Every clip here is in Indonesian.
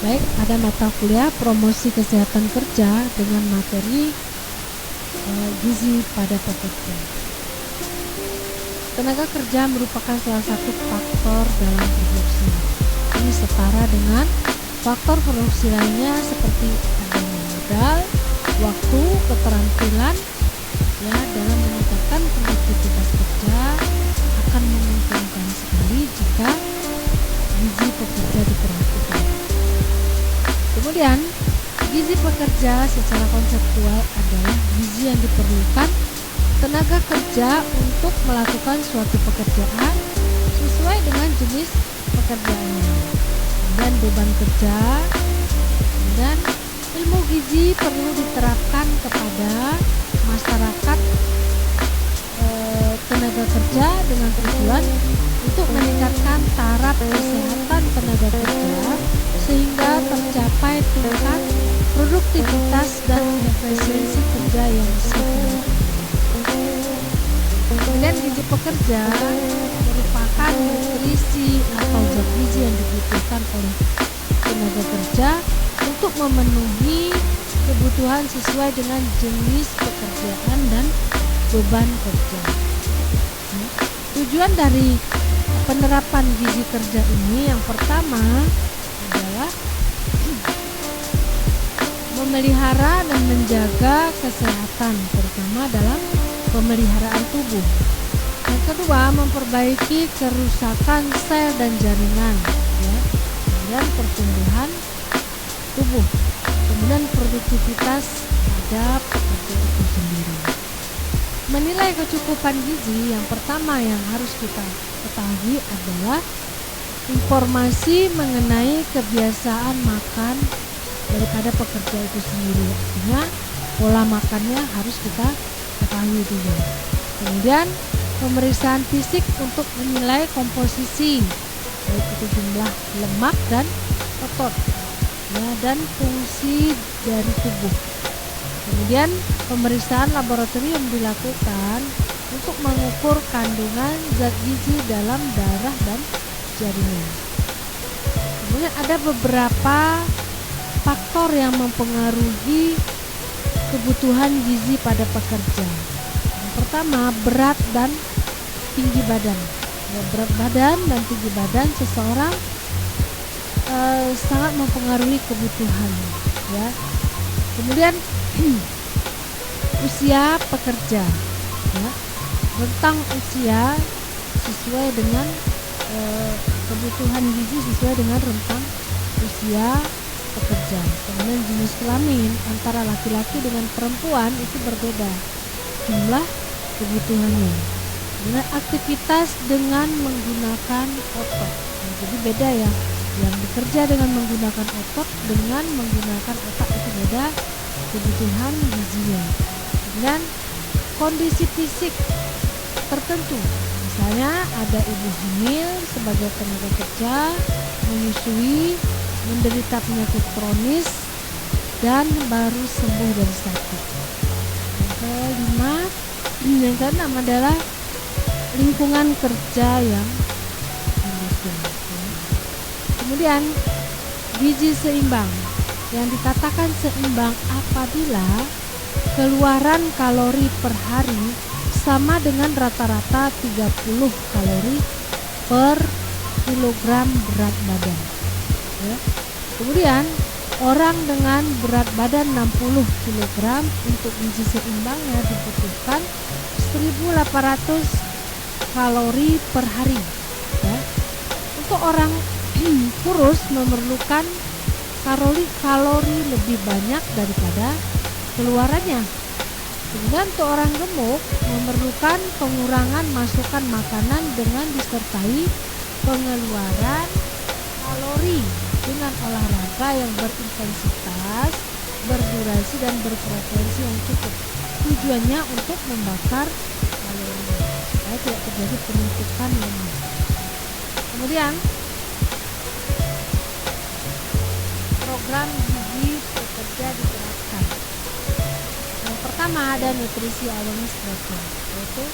Baik, ada mata kuliah promosi kesehatan kerja dengan materi gizi pada pekerja. Tenaga kerja merupakan salah satu faktor dalam produksi. Ini setara dengan faktor produksi lainnya seperti adanya modal, waktu, keterampilan, dalam meningkatkan produktivitas kerja akan menguntungkan sekali jika gizi pekerja diperhatikan. Kemudian, gizi pekerja secara konseptual adalah gizi yang diperlukan tenaga kerja untuk melakukan suatu pekerjaan sesuai dengan jenis pekerjaannya. Dan beban kerja dan ilmu gizi perlu diterapkan kepada masyarakat tenaga kerja dengan tujuan untuk meningkatkan taraf kesehatan tenaga kerja sehingga tercapai tingkat produktivitas dan efisiensi kerja yang signifikan. Kemudian gizi pekerja merupakan nutrisi atau zat gizi yang dibutuhkan oleh tenaga kerja untuk memenuhi kebutuhan sesuai dengan jenis pekerjaan dan beban kerja. Tujuan dari penerapan gizi kerja ini yang pertama adalah memelihara dan menjaga kesehatan, terutama dalam pemeliharaan tubuh. Yang kedua, memperbaiki kerusakan sel dan jaringan, kemudian pertumbuhan tubuh, kemudian produktivitas pada pekerja itu sendiri. Menilai kecukupan gizi, yang pertama yang harus kita ketahui adalah informasi mengenai kebiasaan makan daripada pekerja itu sendiri. Artinya pola makannya harus kita ketahui dulu. Kemudian pemeriksaan fisik untuk menilai komposisi, baik itu jumlah lemak dan otot, dan fungsi dari tubuh. Kemudian pemeriksaan laboratorium dilakukan untuk mengukur kandungan zat gizi dalam darah dan jaringan. Kemudian ada beberapa faktor yang mempengaruhi kebutuhan gizi pada pekerja. Yang pertama, berat dan tinggi badan. Berat badan dan tinggi badan seseorang sangat mempengaruhi kebutuhan. Kemudian usia pekerja, rentang usia sesuai dengan kebutuhan gizi sesuai dengan rentang usia pekerja. Kemudian jenis kelamin antara laki-laki dengan perempuan itu berbeda jumlah kebutuhannya. Kemudian aktivitas dengan menggunakan otot, jadi beda ya. Yang bekerja dengan menggunakan otot dengan menggunakan otak itu beda kebutuhan gizinya. Dan kondisi fisik tertentu, misalnya ada ibu hamil sebagai tenaga kerja, menyusui, menderita penyakit kronis dan baru sembuh dari sakit. Yang keenam adalah lingkungan kerja yang mendukung. Kemudian gizi seimbang, yang dikatakan seimbang apabila keluaran kalori per hari sama dengan rata-rata 30 kalori per kilogram berat badan. Kemudian orang dengan berat badan 60 kg untuk gizi seimbangnya dibutuhkan 1.800 kalori per hari. Untuk orang kurus memerlukan kalori lebih banyak daripada keluarannya. Kemudian untuk orang gemuk memerlukan pengurangan masukan makanan dengan disertai pengeluaran kalori dengan olahraga yang berintensitas, berdurasi dan berfrekuensi yang cukup. Tujuannya untuk membakar kalori supaya tidak terjadi penumpukan lemak. Kemudian program gizi pekerja diterapkan. Yang pertama ada nutrisi awareness program, yaitu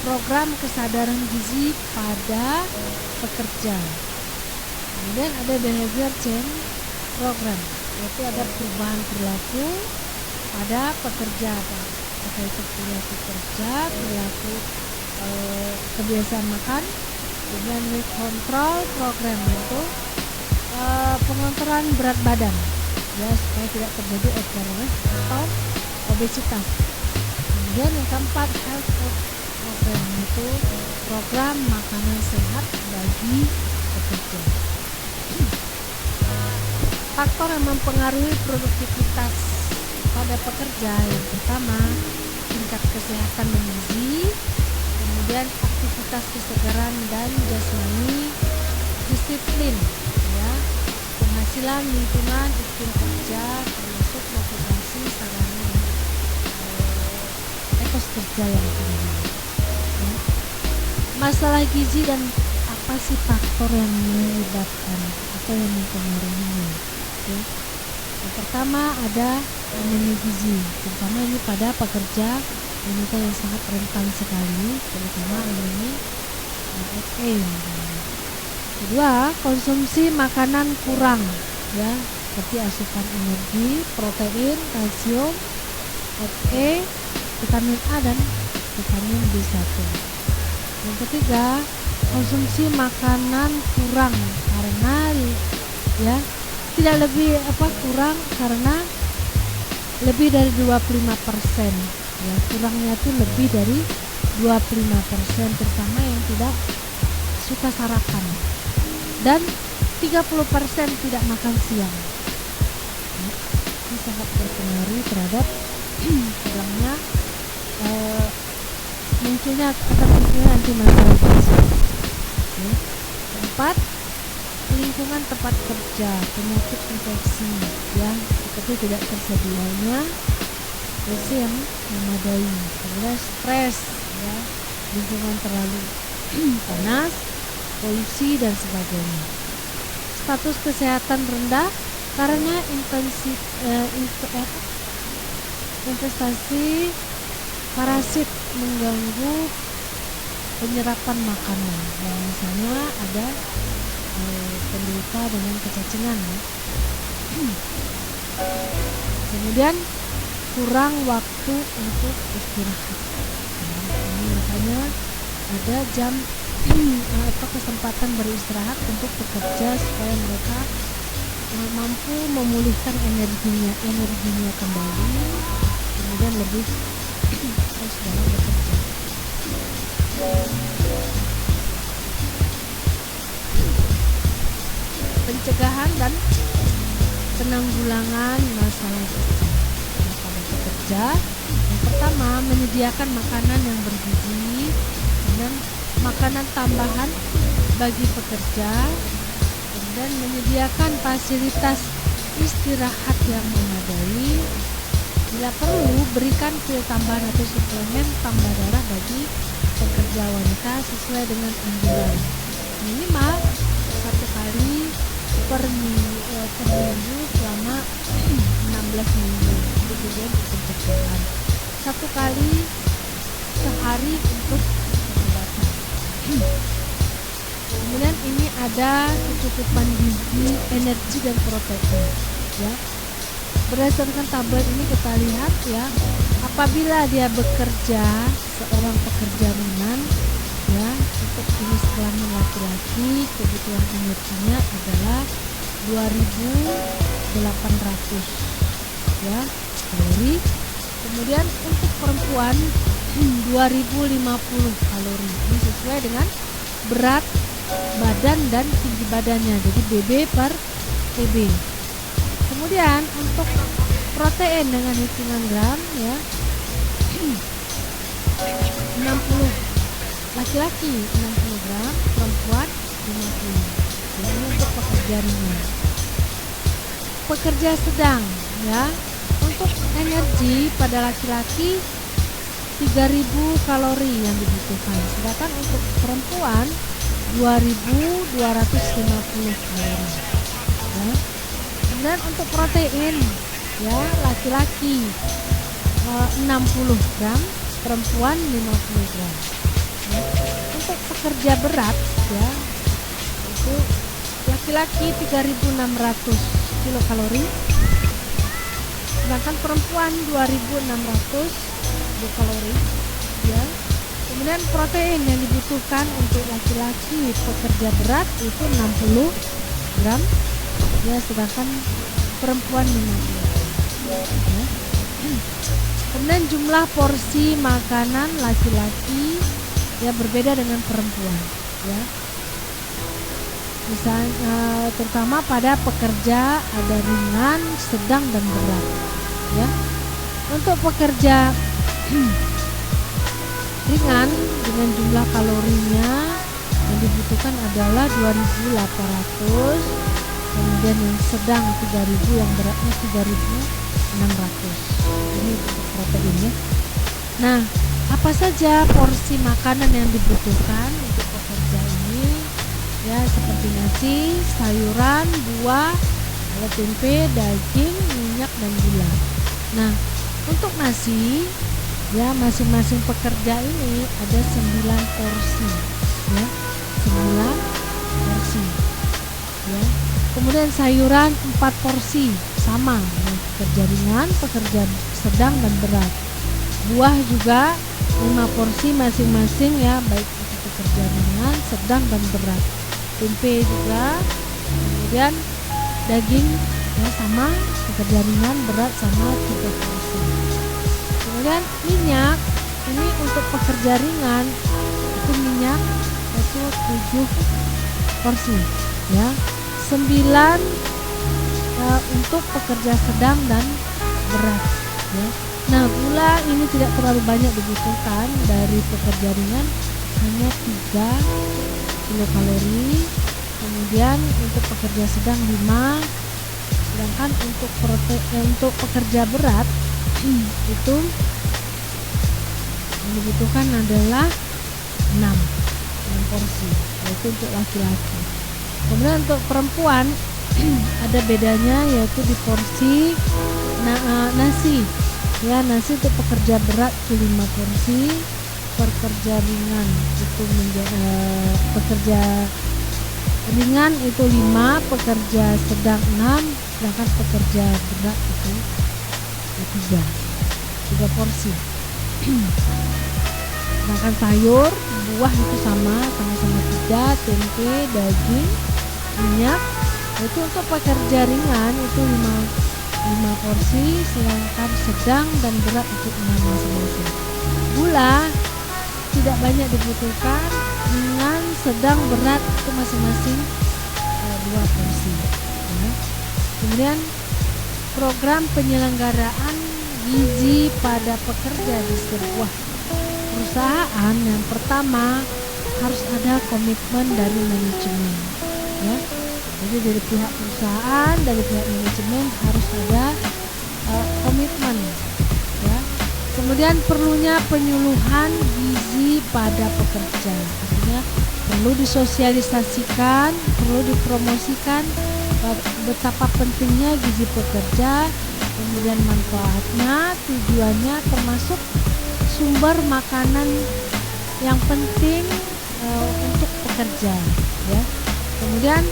program kesadaran gizi pada pekerja. Kemudian ada behavior change program, yaitu ada perubahan perilaku pada pekerja, apakah itu perilaku kerja, perilaku kebiasaan makan, kemudian control program yaitu pengontrolan berat badan, ya, supaya tidak terjadi overweight atau obesitas. Kemudian yang keempat, health food program, yaitu program makanan sehat bagi pekerja. Faktor yang mempengaruhi produktivitas pada pekerja, yang pertama tingkat kesehatan dan gizi, kemudian aktivitas kesegaran dan jasmani, disiplin, ya, penghasilan, lingkungan, iklim kerja, termasuk motivasi, sarana dan etos kerja yang tinggi. Ya. Masalah gizi dan apa sih faktor yang menyebabkan atau yang mempengaruhinya? Ya. Yang pertama ada anemia gizi, terutama ini pada pekerja wanita yang sangat rentan sekali, terutama anemia FA. Kedua, konsumsi makanan kurang, ya, seperti asupan energi, protein, kalsium, Fe, vitamin A dan vitamin B1. Yang ketiga, konsumsi makanan kurang karena, ya, tidak lebih kurang karena lebih dari 25%, ya, kurangnya itu lebih dari 25%, terutama yang tidak suka sarapan, dan 30% tidak makan siang. Ini sangat berpengaruh terhadap kurangnya munculnya nanti masalah gizi. Keempat, lingkungan tempat kerja, penyakit infeksi, ya, seperti tidak tersedianya AC yang memadai, kemudian stres, ya, lingkungan terlalu panas, polusi dan sebagainya. Status kesehatan rendah karena investasi parasit mengganggu penyerapan makanan, ya, misalnya ada penderita dengan kecacingan, ya. Kemudian kurang waktu untuk istirahat, ini makanya ada jam atau kesempatan beristirahat untuk bekerja supaya mereka mampu memulihkan energinya kembali, kemudian lebih terus dalam bekerja. Pencegahan dan penanggulangan masalah gizi pada pekerja. Yang pertama, menyediakan makanan yang bergizi dan makanan tambahan bagi pekerja, kemudian menyediakan fasilitas istirahat yang memadai. Bila perlu, berikan pil tambahan atau suplemen tambah darah bagi pekerja wanita sesuai dengan anjuran, minimal 1 kali per minggu selama 16 minggu. Kemudian pencegahan 1 kali sehari untuk pengobatan. Kemudian ini ada kecukupan gizi, energi dan protein, ya. Berdasarkan tabel ini kita lihat, ya, apabila dia bekerja, seorang pekerja ringan, ya, untuk jenis kelamin laki-laki, kebutuhan energinya adalah 2.800, ya, kalori. Kemudian untuk perempuan 2.050 kalori. Ini sesuai dengan berat badan dan tinggi badannya, jadi BB per TB. Kemudian untuk protein dengan hitungan gram, ya, 60 laki-laki 60 gram, perempuan 50. Ini untuk pekerja ringan. Pekerja sedang, ya, untuk energi pada laki-laki 3.000 kalori yang dibutuhkan, sedangkan untuk perempuan 2.250 kalori, ya. Kemudian untuk protein, ya, laki-laki 60 gram, perempuan 50 gram. Ya. Untuk pekerja berat, ya, itu laki-laki 3.600 kilokalori, sedangkan perempuan 2600 kilokalori ya. Kemudian protein yang dibutuhkan untuk laki-laki pekerja berat itu 60 gram ya, sedangkan perempuan 15 ya. Kemudian jumlah porsi makanan laki-laki ya berbeda dengan perempuan ya. Misalnya terutama pada pekerja ada ringan, sedang dan berat ya. Untuk pekerja ringan dengan jumlah kalorinya yang dibutuhkan adalah 2800, kemudian yang sedang 3000, yang beratnya 3600. Ini untuk protein ya. Nah, apa saja porsi makanan yang dibutuhkan untuk pekerja ini ya, seperti nasi, sayuran, buah, ada tempe, daging, minyak dan gula. Nah, untuk nasi ya, masing-masing pekerja ini ada 9 porsi ya, 9 porsi ya. Kemudian sayuran 4 porsi sama ya, pekerja ringan, pekerja sedang dan berat. Buah juga 5 porsi masing-masing ya, baik untuk pekerja ringan, sedang dan berat. Tempe juga, kemudian daging ya sama, pekerja ringan, berat sama 3 porsi. Kemudian minyak ini untuk pekerja ringan itu minyak itu 7 porsi ya, 9 untuk pekerja sedang dan berat ya. Nah, gula ini tidak terlalu banyak dibutuhkan dari pekerja ringan, hanya 3 kilokalori. Kemudian untuk pekerja sedang 5, sedangkan untuk pekerja berat itu yang dibutuhkan adalah 6 porsi, yaitu untuk laki-laki. Kemudian untuk perempuan ada bedanya, yaitu di porsi nasi ya. Nasi untuk pekerja berat itu 5 porsi, pekerja ringan itu pekerja ringan itu 5, pekerja sedang 6, sedangkan pekerja berat itu 3 porsi. Sedangkan sayur, buah itu sama-sama 3, tempe, daging, minyak. Itu untuk pekerja ringan itu 5 porsi, sedangkan sedang dan berat itu 6 masing-masing. Gula tidak banyak dibutuhkan, ringan, sedang, berat itu masing-masing 2 porsi ya. Kemudian program penyelenggaraan gizi pada pekerja di sebuah perusahaan, yang pertama harus ada komitmen dari manajemen ya. Jadi dari pihak perusahaan, dari pihak manajemen harus ada komitmen ya. Kemudian perlunya penyuluhan gizi pada pekerja, artinya perlu disosialisasikan, perlu dipromosikan betapa pentingnya gizi pekerja, kemudian manfaatnya, tujuannya, termasuk sumber makanan yang penting untuk pekerja ya. Kemudian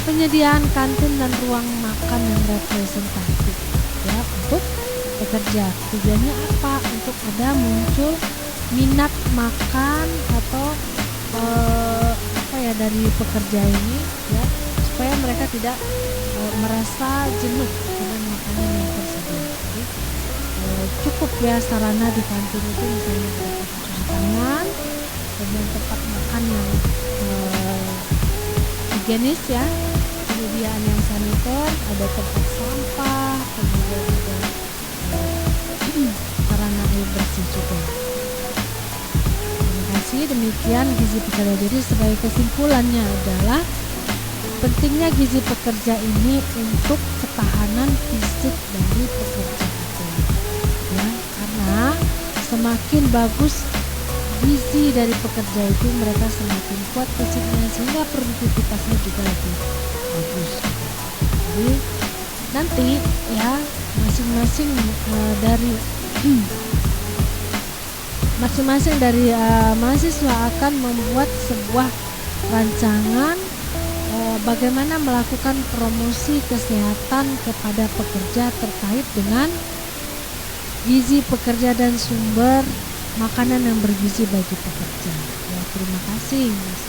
penyediaan kantin dan ruang makan yang representatif ya untuk pekerja. Tujuannya apa? Untuk ada muncul minat makan atau dari pekerja ini ya, supaya mereka tidak merasa jenuh dengan makanan yang tersedia. Jadi cukup ya sarana di kantin itu, misalnya ada cuci tangan, kemudian tempat makan yang higienis ya, penyediaan yang saniter, ada tempat sampah, kemudian juga sarana air bersih juga. Terima kasih. Demikian gizi pekerja. Jadi sebagai kesimpulannya adalah pentingnya gizi pekerja ini untuk ketahanan fisik dari pekerja itu ya, karena semakin bagus gizi dari pekerja itu, mereka semakin kuat fisiknya, sehingga produktivitasnya juga lebih bagus. Jadi nanti ya masing-masing dari mahasiswa akan membuat sebuah rancangan bagaimana melakukan promosi kesehatan kepada pekerja terkait dengan gizi pekerja dan sumber makanan yang bergizi bagi pekerja. Ya, terima kasih, Mas.